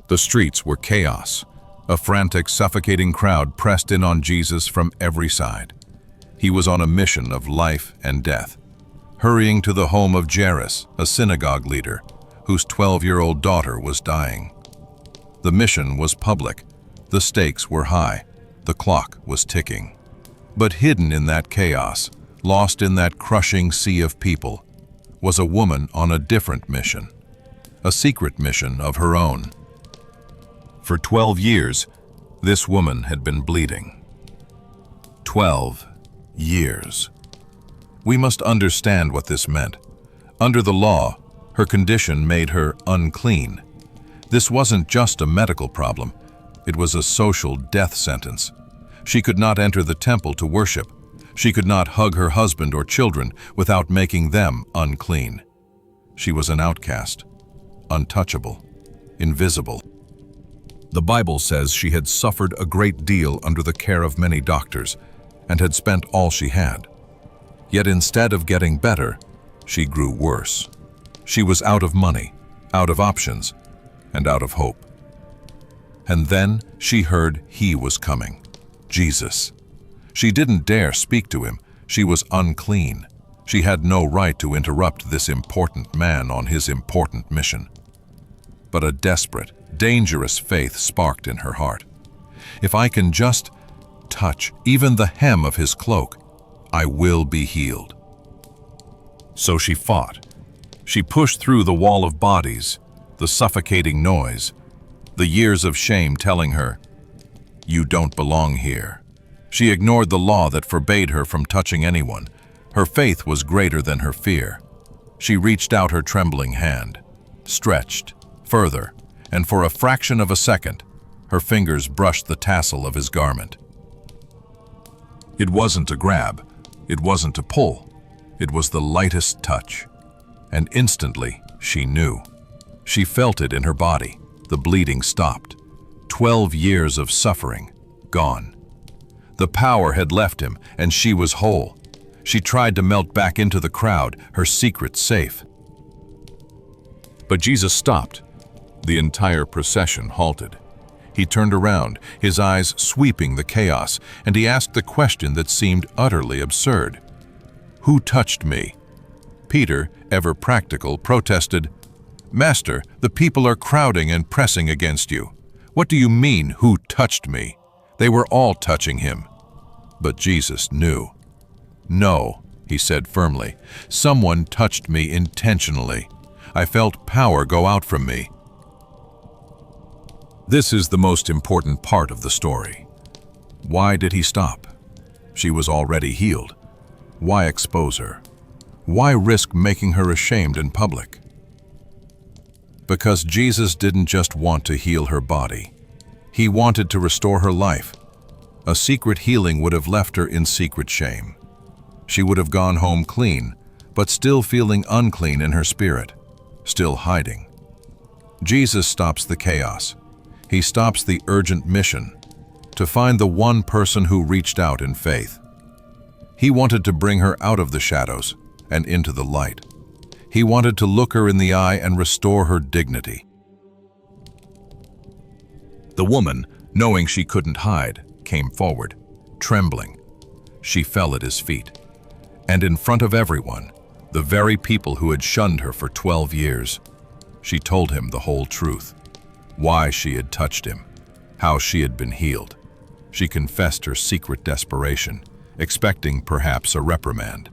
The streets were chaos. A frantic, suffocating crowd pressed in on Jesus from every side. He was on a mission of life and death, hurrying to the home of Jairus, a synagogue leader, whose 12-year-old daughter was dying. The mission was public. The stakes were high. The clock was ticking. But hidden in that chaos, lost in that crushing sea of people, was a woman on a different mission, a secret mission of her own. For 12 years, this woman had been bleeding. 12 years. We must understand what this meant. Under the law, her condition made her unclean. This wasn't just a medical problem, it was a social death sentence. She could not enter the temple to worship. She could not hug her husband or children without making them unclean. She was an outcast, untouchable, invisible. The Bible says she had suffered a great deal under the care of many doctors and had spent all she had. Yet instead of getting better, she grew worse. She was out of money, out of options, and out of hope. And then she heard he was coming, Jesus. She didn't dare speak to him. She was unclean. She had no right to interrupt this important man on his important mission. But a desperate, dangerous faith sparked in her heart. If I can just touch even the hem of his cloak, I will be healed. So she fought. She pushed through the wall of bodies, the suffocating noise, the years of shame telling her, "You don't belong here." She ignored the law that forbade her from touching anyone. Her faith was greater than her fear. She reached out her trembling hand, stretched, further, and for a fraction of a second, her fingers brushed the tassel of his garment. It wasn't a grab, it wasn't a pull, it was the lightest touch. And instantly, she knew. She felt it in her body. The bleeding stopped. 12 years of suffering, gone. The power had left him, and she was whole. She tried to melt back into the crowd, her secret safe. But Jesus stopped. The entire procession halted. He turned around, his eyes sweeping the chaos, and he asked the question that seemed utterly absurd. "Who touched me?" Peter, ever practical, protested, "Master, the people are crowding and pressing against you. What do you mean, who touched me?" They were all touching him. But Jesus knew. "No," he said firmly, "someone touched me intentionally. I felt power go out from me." This is the most important part of the story. Why did he stop? She was already healed. Why expose her? Why risk making her ashamed in public? Because Jesus didn't just want to heal her body. He wanted to restore her life. A secret healing would have left her in secret shame. She would have gone home clean, but still feeling unclean in her spirit, still hiding. Jesus stops the chaos. He stops the urgent mission to find the one person who reached out in faith. He wanted to bring her out of the shadows and into the light. He wanted to look her in the eye and restore her dignity. The woman, knowing she couldn't hide, came forward, trembling. She fell at his feet. And in front of everyone, the very people who had shunned her for 12 years, she told him the whole truth. Why she had touched him, how she had been healed. She confessed her secret desperation, expecting perhaps a reprimand.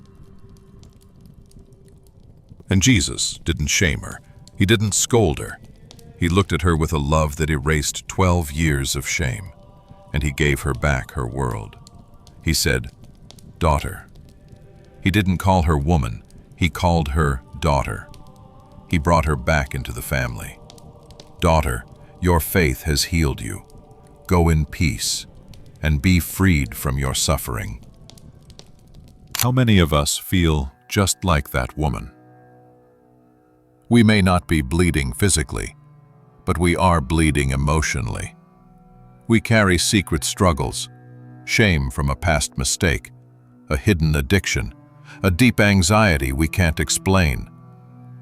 And Jesus didn't shame her. He didn't scold her. He looked at her with a love that erased 12 years of shame, and he gave her back her world. He said, "Daughter." He didn't call her woman, he called her daughter. He brought her back into the family. "Daughter, your faith has healed you. Go in peace and be freed from your suffering." How many of us feel just like that woman? We may not be bleeding physically, but we are bleeding emotionally. We carry secret struggles, shame from a past mistake, a hidden addiction, a deep anxiety we can't explain,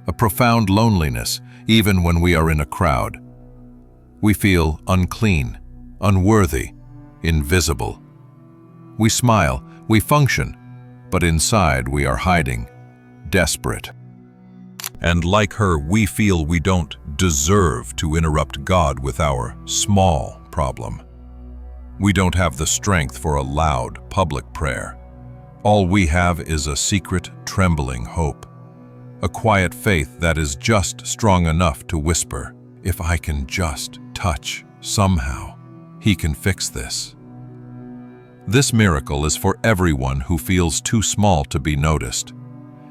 a profound loneliness even when we are in a crowd. We feel unclean, unworthy, invisible. We smile, we function, but inside we are hiding, desperate. And like her, we feel we don't deserve to interrupt God with our small problem. We don't have the strength for a loud, public prayer. All we have is a secret, trembling hope. A quiet faith that is just strong enough to whisper, "If I can just touch, somehow, He can fix this." This miracle is for everyone who feels too small to be noticed.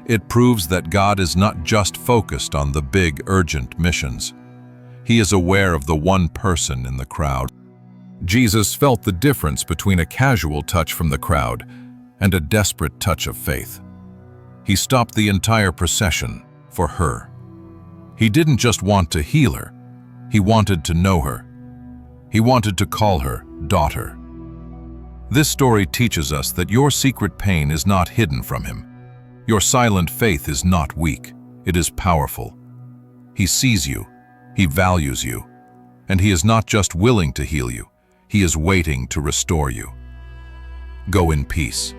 It proves that God is not just focused on the big, urgent missions. He is aware of the one person in the crowd. Jesus felt the difference between a casual touch from the crowd and a desperate touch of faith. He stopped the entire procession for her. He didn't just want to heal her, he wanted to know her. He wanted to call her daughter. This story teaches us that your secret pain is not hidden from Him. Your silent faith is not weak, it is powerful. He sees you, He values you, and He is not just willing to heal you, He is waiting to restore you. Go in peace.